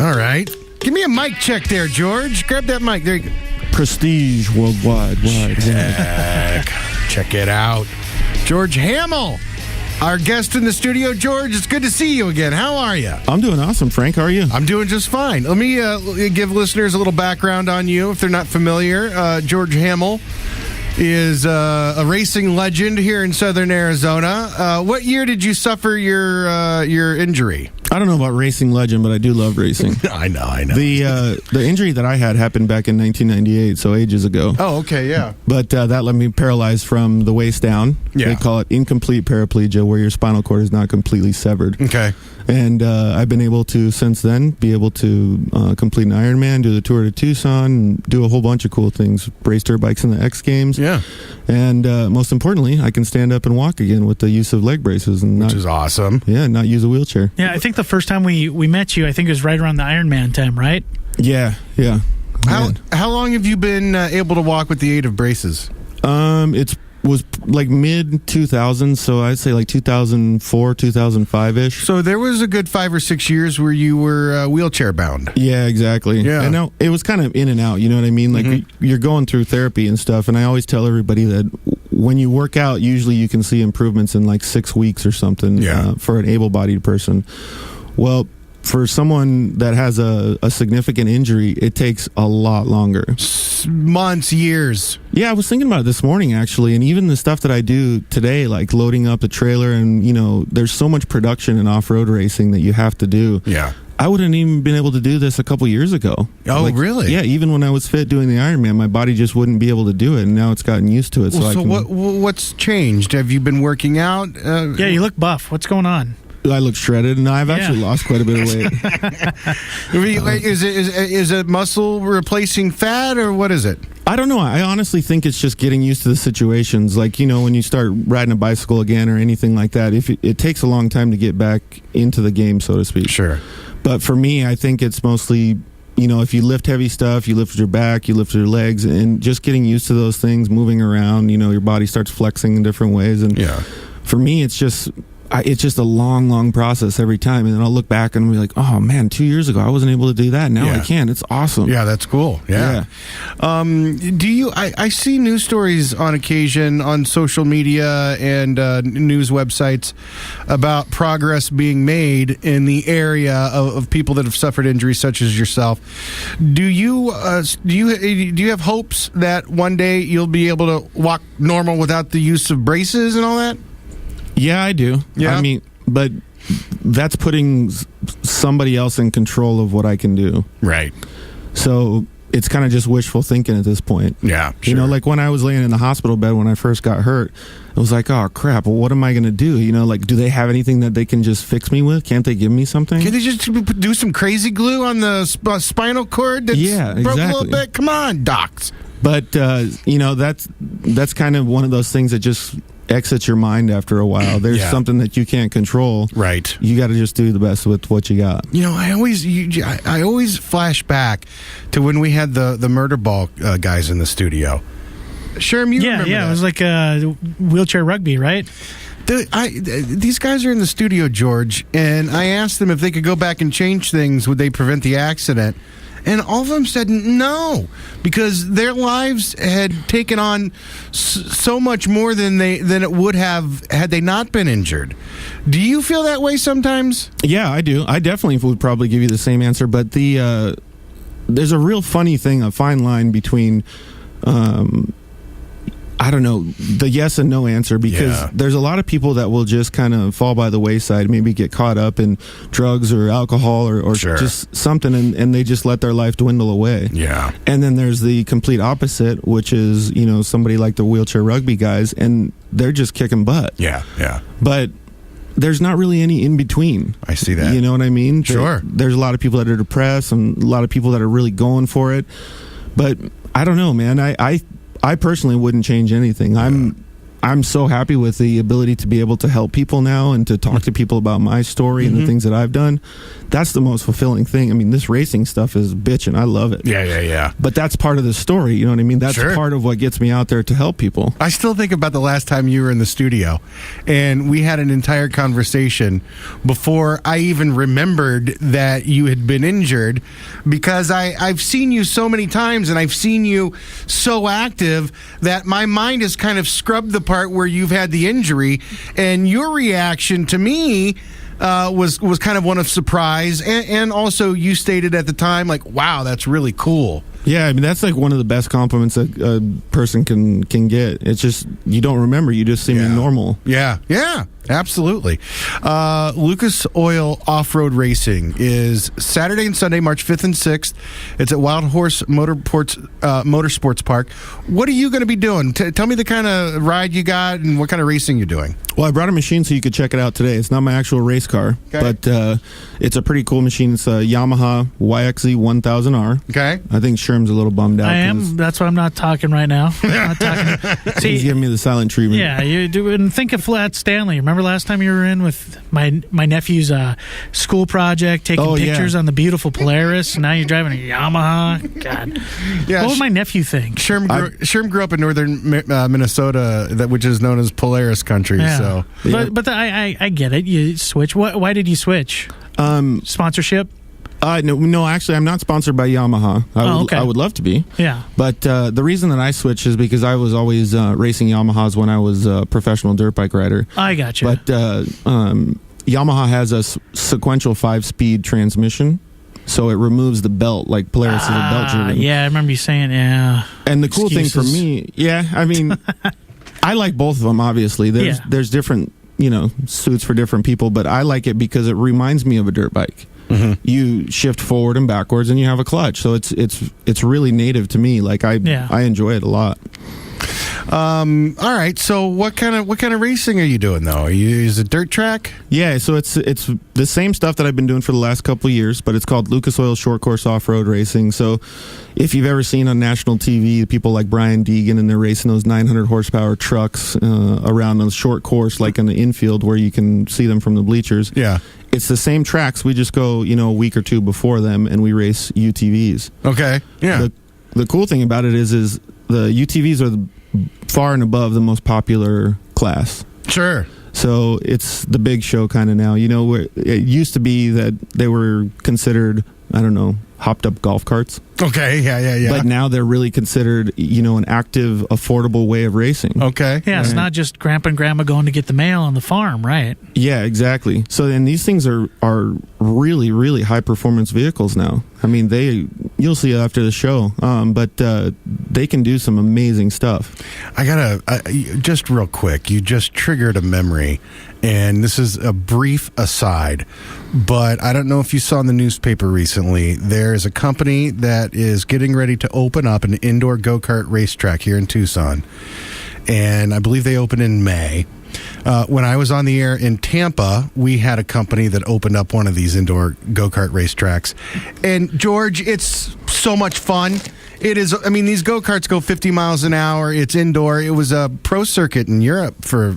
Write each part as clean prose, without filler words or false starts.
All right. Give me a mic check there, George. Grab that mic. There you go. Prestige worldwide. Check it out. George Hammel, our guest in the studio. George, it's good to see you again. How are you? I'm doing awesome, Frank. How are you? I'm doing just fine. Let me give listeners a little background on you if they're not familiar. George Hammel is a racing legend here in Southern Arizona. What year did you suffer your injury? I don't know about racing legend, but I do love racing. I know. The injury that I had happened back in 1998, so ages ago. Oh, okay, yeah. But that left me paralyzed from the waist down. Yeah. They call it incomplete paraplegia, where your spinal cord is not completely severed. Okay. And I've been able to, since then, complete an Ironman, do the tour to Tucson, do a whole bunch of cool things, race dirt bikes in the X Games. Yeah. And most importantly, I can stand up and walk again with the use of leg braces. Which is awesome. Yeah, not use a wheelchair. Yeah, I think the first time we met you, I think it was right around the Ironman time, right? Yeah. How long have you been able to walk with the aid of braces? It was like mid 2000s, so I'd say like 2004, 2005-ish. So there was a good 5 or 6 years where you were wheelchair bound. Yeah, exactly. Yeah. And now it was kind of in and out, you know what I mean? Like you're going through therapy and stuff, and I always tell everybody that when you work out, usually you can see improvements in like 6 weeks or something. Yeah. For an able-bodied person. Well, for someone that has a significant injury, it takes a lot longer. Months, years. Yeah, I was thinking about it this morning, actually, and even the stuff that I do today, like loading up the trailer, and, there's so much production in off-road racing that you have to do. Yeah. I wouldn't even been able to do this a couple years ago. Oh, really? Yeah, even when I was fit doing the Ironman, my body just wouldn't be able to do it, and now it's gotten used to it. What's changed? Have you been working out? Yeah, you look buff. What's going on? I look shredded, and I've actually lost quite a bit of weight. Is it muscle replacing fat, or what is it? I don't know. I honestly think it's just getting used to the situations. Like, when you start riding a bicycle again or anything like that, it takes a long time to get back into the game, so to speak. Sure. But for me, I think it's mostly, if you lift heavy stuff, you lift your back, you lift your legs, and just getting used to those things, moving around, your body starts flexing in different ways. And for me, it's just a long process every time. And then I'll look back and be like, oh man, 2 years ago I wasn't able to do that. Now I can. It's awesome. Yeah, that's cool. Yeah. I see news stories on occasion on social media and news websites about progress being made in the area of people that have suffered injuries such as yourself. Do you have hopes that one day you'll be able to walk normal without the use of braces and all that? Yeah, I do. Yeah. I mean, but that's putting somebody else in control of what I can do. Right. So it's kind of just wishful thinking at this point. Yeah, sure. Like when I was laying in the hospital bed when I first got hurt, it was like, oh crap, well, what am I going to do? Do they have anything that they can just fix me with? Can't they give me something? Can they just do some crazy glue on the spinal cord that's broke a little bit? Come on, docs. But, that's kind of one of those things that just exits your mind after a while. There's something that you can't control. Right. You got to just do the best with what you got. I always flash back to when we had the murder ball guys in the studio. Sherm, you remember that? It was like wheelchair rugby, right? These guys are in the studio, George, and I asked them if they could go back and change things, would they prevent the accident? And all of them said no, because their lives had taken on so much more than it would have had they not been injured. Do you feel that way sometimes? Yeah, I do. I definitely would probably give you the same answer, but there's a real funny thing, a fine line between I don't know, the yes and no answer, because there's a lot of people that will just kind of fall by the wayside, maybe get caught up in drugs or alcohol or just something, and they just let their life dwindle away. Yeah. And then there's the complete opposite, which is, somebody like the wheelchair rugby guys, and they're just kicking butt. Yeah. But there's not really any in between. I see that. You know what I mean? Sure. There's a lot of people that are depressed and a lot of people that are really going for it. But I don't know, man. I personally wouldn't change anything. I'm so happy with the ability to be able to help people now and to talk to people about my story and the things that I've done. That's the most fulfilling thing. I mean, this racing stuff is bitchin'. I love it. Yeah. But that's part of the story. You know what I mean? That's part of what gets me out there to help people. I still think about the last time you were in the studio, and we had an entire conversation before I even remembered that you had been injured, because I've seen you so many times, and I've seen you so active that my mind has kind of scrubbed the part where you've had the injury, and your reaction to me was kind of one of surprise, and also you stated at the time, like, wow, that's really cool. Yeah, I mean, that's like one of the best compliments that a person can get. It's just, you don't remember, you just seem normal. Yeah, absolutely. Lucas Oil Off-Road Racing is Saturday and Sunday, March 5th and 6th. It's at Wild Horse Motorsports Park. What are you going to be doing? Tell me the kind of ride you got and what kind of racing you're doing. Well, I brought a machine so you could check it out today. It's not my actual race car, but it's a pretty cool machine. It's a Yamaha YXZ 1000R. Okay. I think Sherm's a little bummed out. I am. That's why I'm not talking right now. I'm not talking. See, he's giving me the silent treatment. Yeah, you do. And think of Flat Stanley. Remember last time you were in with my nephew's school project, taking pictures on the beautiful Polaris. Now you're driving a Yamaha. God. Yeah, what would my nephew think? Sherm grew up in northern Minnesota, which is known as Polaris country. Yeah. So, but I get it. You switch. Why did you switch? Sponsorship? No, actually, I'm not sponsored by Yamaha. I would love to be. Yeah. But the reason that I switched is because I was always racing Yamahas when I was a professional dirt bike rider. I got you. But Yamaha has a sequential 5-speed transmission, so it removes the belt, like Polaris is a belt driven. Yeah, I remember you saying, And the cool thing for me, I mean, I like both of them, obviously. There's different, suits for different people, but I like it because it reminds me of a dirt bike. Mm-hmm. You shift forward and backwards, and you have a clutch. So it's really native to me. Like I enjoy it a lot. All right. So what kind of racing are you doing though? Is it dirt track? Yeah. So it's the same stuff that I've been doing for the last couple of years, but it's called Lucas Oil Short Course Off-Road Racing. So if you've ever seen on national TV people like Brian Deegan and they're racing those 900 horsepower trucks around a short course, like in the infield where you can see them from the bleachers. Yeah. It's the same tracks. We just go, a week or two before them, and we race UTVs. Okay. Yeah. The cool thing about it is the UTVs are far and above the most popular class. Sure. So it's the big show kind of now. Where it used to be that they were considered, I don't know, hopped up golf carts. Okay, yeah. But now they're really considered, an active, affordable way of racing. Okay. Yeah, it's not just grandpa and grandma going to get the mail on the farm, right? Yeah, exactly. So then these things are really, really high performance vehicles now. I mean, you'll see after the show, but they can do some amazing stuff. Just real quick, you just triggered a memory, and this is a brief aside, but I don't know if you saw in the newspaper recently, there is a company that is getting ready to open up an indoor go-kart racetrack here in Tucson, and I believe they open in May. When I was on the air in Tampa, we had a company that opened up one of these indoor go-kart racetracks. And, George, it's so much fun. It is. I mean, these go-karts go 50 miles an hour. It's indoor. It was a pro circuit in Europe for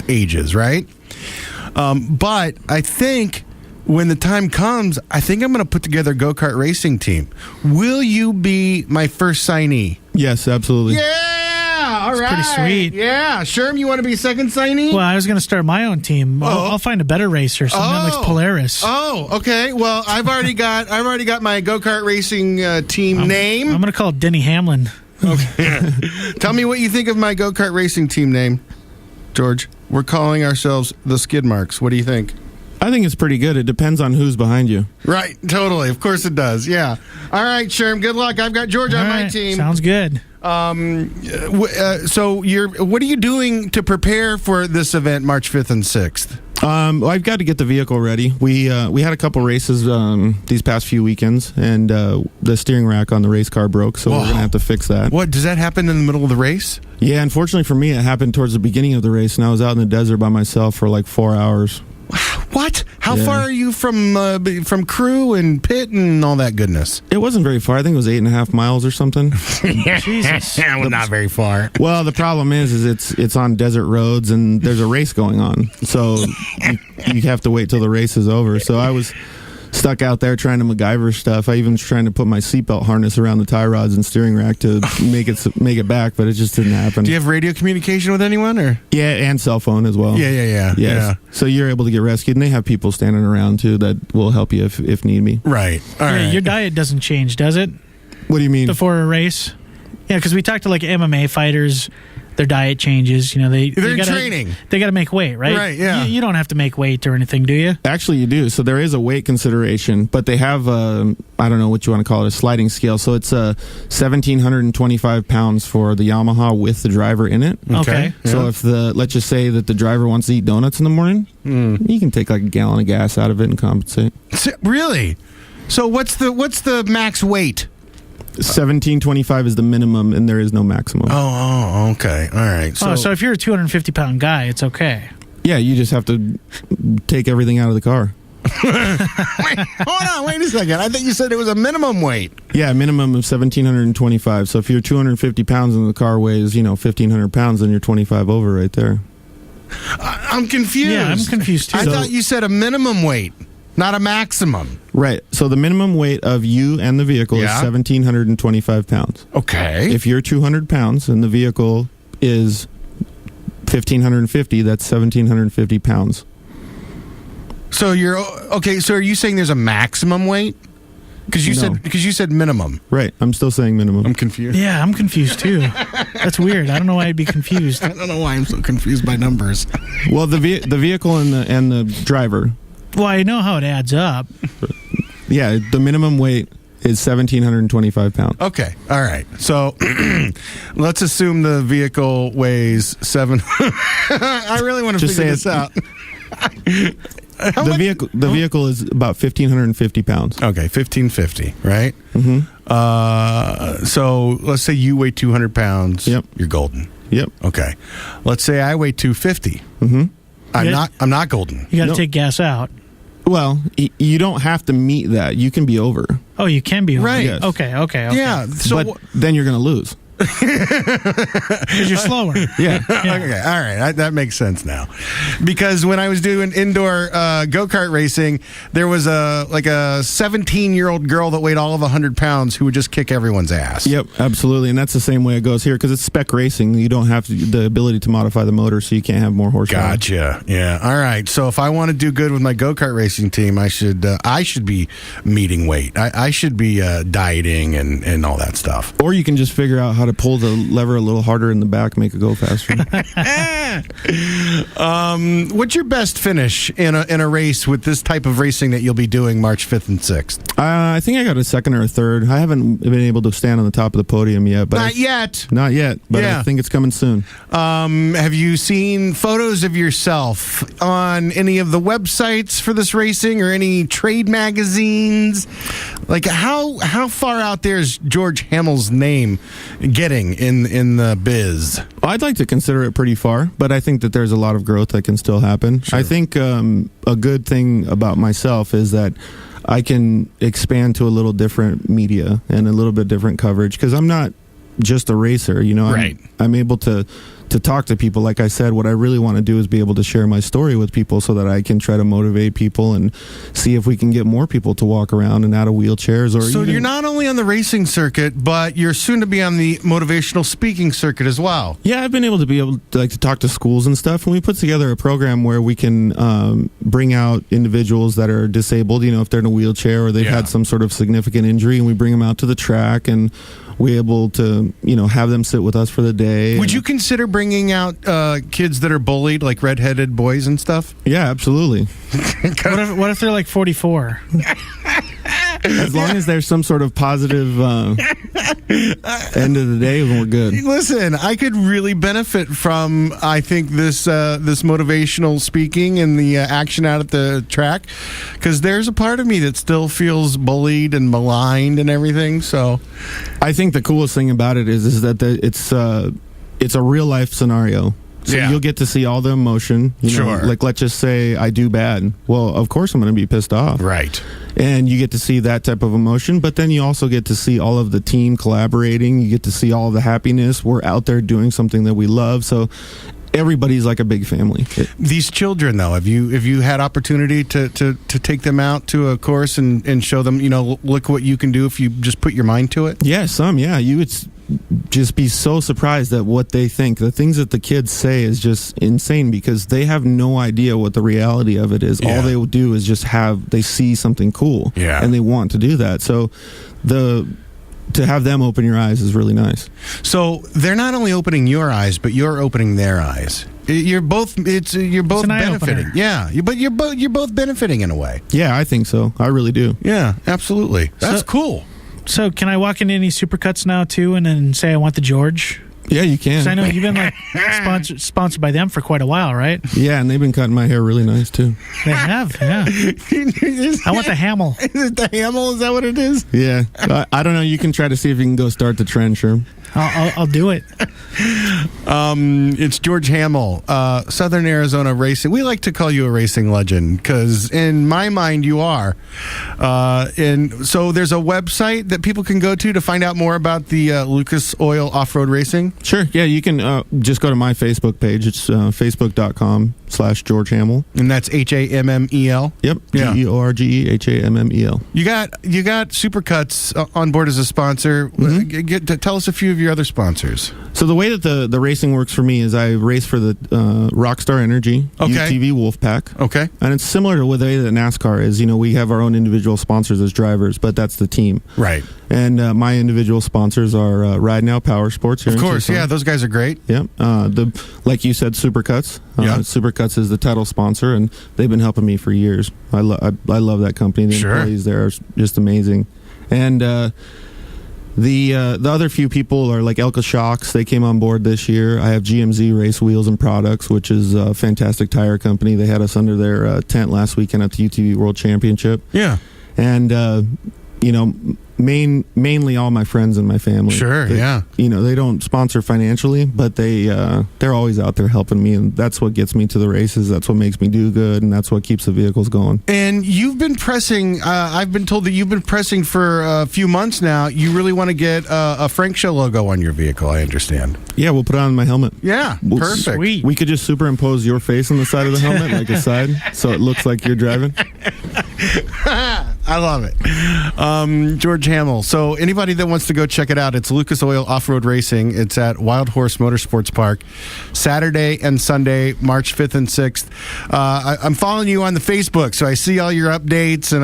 ages, right? But I think when the time comes, I think I'm going to put together a go-kart racing team. Will you be my first signee? Yes, absolutely. Yeah! All right. Pretty sweet. Yeah. Sherm, you want to be second signee? Well, I was going to start my own team. I'll find a better racer, someone that likes Polaris. Oh, okay. Well, I've already got my go-kart racing team name. I'm going to call it Denny Hamlin. Okay. Tell me what you think of my go-kart racing team name, George. We're calling ourselves the Skid Marks. What do you think? I think it's pretty good. It depends on who's behind you. Right, totally. Of course it does, yeah. All right, Sherm, good luck. I've got George on my team. Sounds good. So what are you doing to prepare for this event, March 5th and 6th? Well, I've got to get the vehicle ready. We had a couple races these past few weekends, and the steering rack on the race car broke, so we're going to have to fix that. What, does that happen in the middle of the race? Yeah, unfortunately for me, it happened towards the beginning of the race, and I was out in the desert by myself for like 4 hours. Wow. What? How far are you from crew and pit and all that goodness? It wasn't very far. I think it was 8.5 miles or something. Jesus, well, not very far. Well, the problem is it's on desert roads and there's a race going on, so you have to wait till the race is over. So I was stuck out there trying to MacGyver stuff. I even was trying to put my seatbelt harness around the tie rods and steering rack to make it back, but it just didn't happen. Do you have radio communication with anyone, or? Yeah, and cell phone as well. Yeah. So you're able to get rescued, and they have people standing around too that will help you if need be. Right. All right. Your diet doesn't change, does it? What do you mean? Before a race? Yeah, because we talked to like MMA fighters. Their diet changes. You know, they're in training. They got to make weight, right? Right. Yeah. You don't have to make weight or anything, do you? Actually, you do. So there is a weight consideration, but they have I don't know what you want to call it, a sliding scale. So it's 1,725 pounds for the Yamaha with the driver in it. Okay. So if let's just say that the driver wants to eat donuts in the morning, you can take like a gallon of gas out of it and compensate. Really? So what's the max weight? 1,725 is the minimum, and there is no maximum. Oh, okay. All right. So if you're a 250-pound guy, it's okay. Yeah, you just have to take everything out of the car. Wait a second. I think you said it was a minimum weight. Yeah, minimum of 1,725. So if you're 250 pounds and the car weighs, 1,500 pounds, then you're 25 over right there. I'm confused. Yeah, I'm confused too. I thought you said a minimum weight, not a maximum. Right. So the minimum weight of you and the vehicle is 1,725 pounds. Okay. If you're 200 pounds and the vehicle is 1,550, that's 1,750 pounds. So So are you saying there's a maximum weight? Because you said minimum. Right. I'm still saying minimum. I'm confused. Yeah, I'm confused too. That's weird. I don't know why I'd be confused. I don't know why I'm so confused by numbers. Well, the vehicle and the driver. Well, I know how it adds up. Yeah, the minimum weight is 1,725 pounds. Okay, all right. So let's assume the vehicle weighs 7. I really want to figure this out. The vehicle is about 1,550 pounds. Okay, 1,550, right? Mm-hmm. So let's say you weigh 200 pounds. Yep. You're golden. Yep. Okay. Let's say I weigh 250. Mm-hmm. I'm not golden. You got to take gas out. Well, you don't have to meet that. You can be over. Oh, you can be over. Right. Yes. Okay. Yeah. So but then you're going to lose. Because you're slower. Yeah. Okay. All right. That makes sense now. Because when I was doing indoor go-kart racing, there was a 17-year-old girl that weighed all of 100 pounds who would just kick everyone's ass. Yep, absolutely. And that's the same way it goes here because it's spec racing. You don't have the ability to modify the motor, so you can't have more horsepower. Gotcha. Yeah. All right. So if I want to do good with my go-kart racing team, I should be meeting weight. I should be dieting and all that stuff. Or you can just figure out how to pull the lever a little harder in the back, make it go faster. What's your best finish in a race with this type of racing that you'll be doing March 5th and 6th? I think I got a second or a third. I haven't been able to stand on the top of the podium yet. But Not yet, but I think it's coming soon. Have you seen photos of yourself on any of the websites for this racing or any trade magazines? Like how far out there is George Hamil's name getting in the biz? I'd like to consider it pretty far, but I think that there's a lot of growth that can still happen. Sure. I think a good thing about myself is that I can expand to a little different media and a little bit different coverage because I'm not just a racer, Right. I'm able to talk to people. Like I said, what I really want to do is be able to share my story with people so that I can try to motivate people and see if we can get more people to walk around and out of wheelchairs. So you're not only on the racing circuit, but you're soon to be on the motivational speaking circuit as well. Yeah, I've been able to talk to schools and stuff, and we put together a program where we can bring out individuals that are disabled, if they're in a wheelchair or they've had some sort of significant injury, and we bring them out to the track and we're able to, have them sit with us for the day. Would you consider bringing out kids that are bullied, like redheaded boys and stuff? Yeah, absolutely. What if they're like 44? As long as there's some sort of positive end of the day, we're good. Listen, I could really benefit from, I think, this motivational speaking and the action out at the track, because there's a part of me that still feels bullied and maligned and everything. So, I think the coolest thing about it is that it's a real life scenario. So you'll get to see all the emotion. Sure. Like, let's just say I do bad. Well, of course I'm going to be pissed off. Right. And you get to see that type of emotion, but then you also get to see all of the team collaborating. You get to see all of the happiness. We're out there doing something that we love. So everybody's like a big family. These children, though, have you had opportunity to take them out to a course and show them, look what you can do if you just put your mind to it? Yeah, you would just be so surprised at what they think. The things that the kids say is just insane because they have no idea what the reality of it is. All they will do is just they see something cool, and they want to do that. So to have them open your eyes is really nice. So they're not only opening your eyes, but you're opening their eyes. You're both benefiting. Yeah, but you're both benefiting in a way. Yeah, I think so. I really do. Yeah, absolutely. That's cool. So can I walk into any Supercuts now too, and then say I want the George? Yeah, you can. Because I know you've been sponsored by them for quite a while, right? Yeah, and they've been cutting my hair really nice too. They have, yeah. I want the Hammel. Is it the Hammel? Is that what it is? Yeah. I don't know. You can try to see if you can go start the trend, sure. I'll do it. It's George Hammel, Southern Arizona racing. We like to call you a racing legend because in my mind you are. And so there's a website that people can go to find out more about the Lucas Oil Off-Road Racing. Sure. Yeah, you can just go to my Facebook page. It's facebook.com/George Hammel. And that's Hammel. Yep. Yeah. GeorgeHammel. You got Supercuts on board as a sponsor. Mm-hmm. Tell us a few of your other sponsors. So the way that the racing works for me is I race for the Rockstar Energy UTV Wolfpack. Okay. And it's similar to the way that NASCAR is. We have our own individual sponsors as drivers, but that's the team. Right. And my individual sponsors are Ride Now Power Sports here. Of course, yeah, those guys are great. Yep. Like you said, Supercuts. Supercuts is the title sponsor, and they've been helping me for years. I love that company. The employees there are just amazing. And the other few people are like Elka Shocks. They came on board this year. I have GMZ Race Wheels and Products, which is a fantastic tire company. They had us under their tent last weekend at the UTV World Championship. Yeah. And mainly all my friends and my family. Sure, they don't sponsor financially, but they're always out there helping me, and that's what gets me to the races. That's what makes me do good, and that's what keeps the vehicles going. And you've been pressing. I've been told that you've been pressing for a few months now. You really want to get a Frank Show logo on your vehicle, I understand. Yeah, we'll put it on my helmet. Yeah, perfect. Sweet. We could just superimpose your face on the side of the helmet, like a side, so it looks like you're driving. I love it. George Hammel. So anybody that wants to go check it out, it's Lucas Oil Off-Road Racing. It's at Wild Horse Motorsports Park, Saturday and Sunday, March 5th and 6th. I'm following you on the Facebook, so I see all your updates and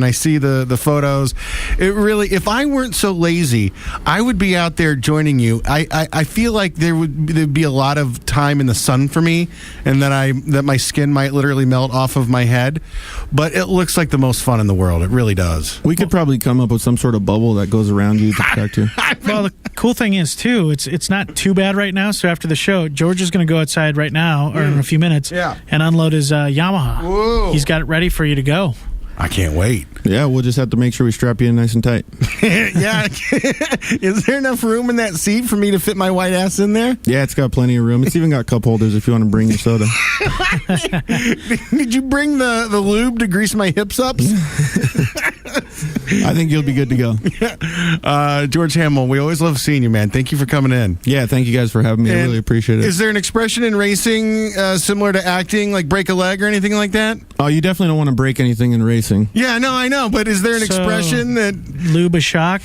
I see the photos. It really, if I weren't so lazy, I would be out there joining you. I feel like there'd be a lot of time in the sun for me, and that my skin might literally melt off of my head. But it looks like the most fun in the world. It really does. We could probably come up with some sort of bubble that goes around you to protect you. Well, the cool thing is, too, it's not too bad right now. So after the show, George is going to go outside right now, or in a few minutes, and unload his Yamaha. Whoa. He's got it ready for you to go. I can't wait. Yeah, we'll just have to make sure we strap you in nice and tight. Yeah. Is there enough room in that seat for me to fit my white ass in there? Yeah, it's got plenty of room. It's even got cup holders if you want to bring your soda. Did you bring the lube to grease my hips up? I think you'll be good to go. George Hammel, we always love seeing you, man. Thank you for coming in. Yeah, thank you guys for having me. I really appreciate it. Is there an expression in racing similar to acting, like break a leg or anything like that? Oh, you definitely don't want to break anything in racing. Yeah, no, I know, but is there an expression that... Lube a shock?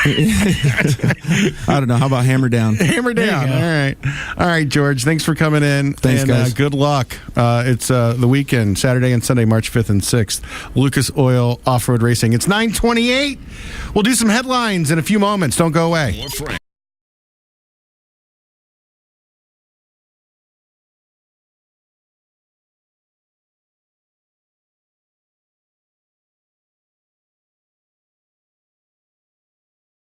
I don't know. How about hammer down? Hammer down. All right, George. Thanks for coming in. Thanks, guys. Good luck. It's the weekend, Saturday and Sunday, March 5th and 6th. Lucas Oil Off-Road Racing. It's 9:28. We'll do some headlines in a few moments. Don't go away.